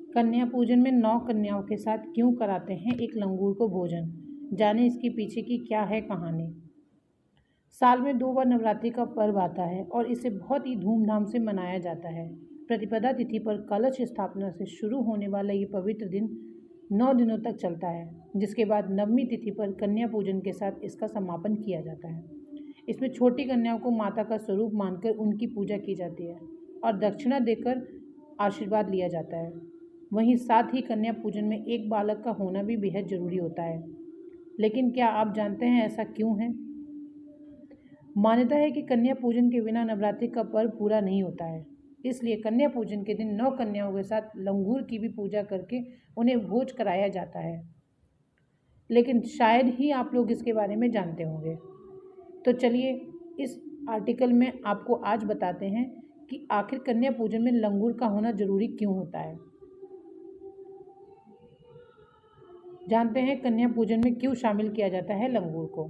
कन्या पूजन में 9 कन्याओं के साथ क्यों कराते हैं एक लंगूर को भोजन? जाने इसके पीछे की क्या है कहानी। साल में 2 बार नवरात्रि का पर्व आता है और इसे बहुत ही धूमधाम से मनाया जाता है। प्रतिपदा तिथि पर कलश स्थापना से शुरू होने वाला ये पवित्र दिन 9 दिनों तक चलता है, जिसके बाद नवमी तिथि पर कन्या पूजन के साथ इसका समापन किया जाता है। इसमें छोटी कन्याओं को माता का स्वरूप मानकर उनकी पूजा की जाती है और दक्षिणा देकर आशीर्वाद लिया जाता है। वहीं साथ ही कन्या पूजन में एक बालक का होना भी बेहद जरूरी होता है। लेकिन क्या आप जानते हैं ऐसा क्यों है? मान्यता है कि कन्या पूजन के बिना नवरात्रि का पर्व पूरा नहीं होता है। इसलिए कन्या पूजन के दिन 9 कन्याओं के साथ लंगूर की भी पूजा करके उन्हें भोज कराया जाता है। लेकिन शायद ही आप लोग इसके बारे में जानते होंगे। तो चलिए इस आर्टिकल में आपको आज बताते हैं कि आखिर कन्या पूजन में लंगूर का होना जरूरी क्यों होता है। जानते हैं कन्या पूजन में क्यों शामिल किया जाता है लंगूर को।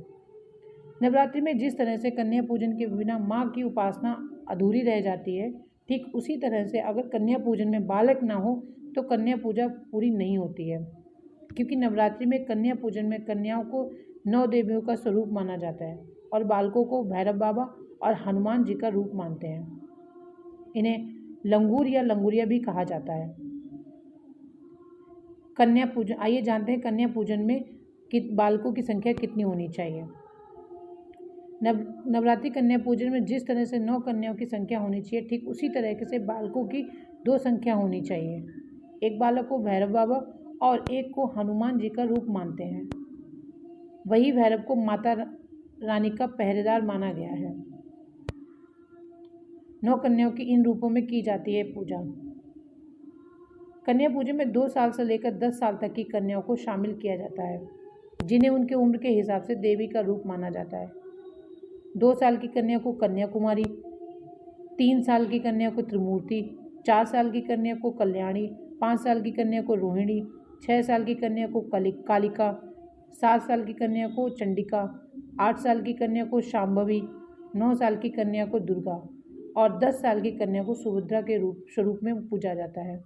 नवरात्रि में जिस तरह से कन्या पूजन के बिना माँ की उपासना अधूरी रह जाती है, ठीक उसी तरह से अगर कन्या पूजन में बालक ना हो तो कन्या पूजा पूरी नहीं होती है। क्योंकि नवरात्रि में कन्या पूजन में कन्याओं को 9 देवियों का स्वरूप माना जाता है और बालकों को भैरव बाबा और हनुमान जी का रूप मानते हैं। इन्हें लंगूर या लंगूरिया भी कहा जाता है। कन्या पूजन, आइए जानते हैं कन्या पूजन में बालकों की संख्या कितनी होनी चाहिए। नवरात्रि कन्या पूजन में जिस तरह से 9 कन्याओं की संख्या होनी चाहिए, ठीक उसी तरह से बालकों की 2 संख्या होनी चाहिए। एक बालक को भैरव बाबा और एक को हनुमान जी का रूप मानते हैं। वही भैरव को माता रानी का पहरेदार माना गया है। 9 कन्याओं की इन रूपों में की जाती है पूजा। कन्या पूजन में 2 साल से लेकर 10 साल तक की कन्याओं को शामिल किया जाता है, जिन्हें उनके उम्र के हिसाब से देवी का रूप माना जाता है। 2 साल की कन्या को कन्या कुमारी, 3 साल की कन्या को त्रिमूर्ति, 4 साल की कन्या को कल्याणी, 5 साल की कन्या को रोहिणी, 6 साल की कन्या को कालिका, 7 साल की कन्या को चंडिका, 8 साल की कन्या को शांभवी, 9 साल की कन्या को दुर्गा और 10 साल की कन्या को सुभद्रा के स्वरूप में पूजा जाता है।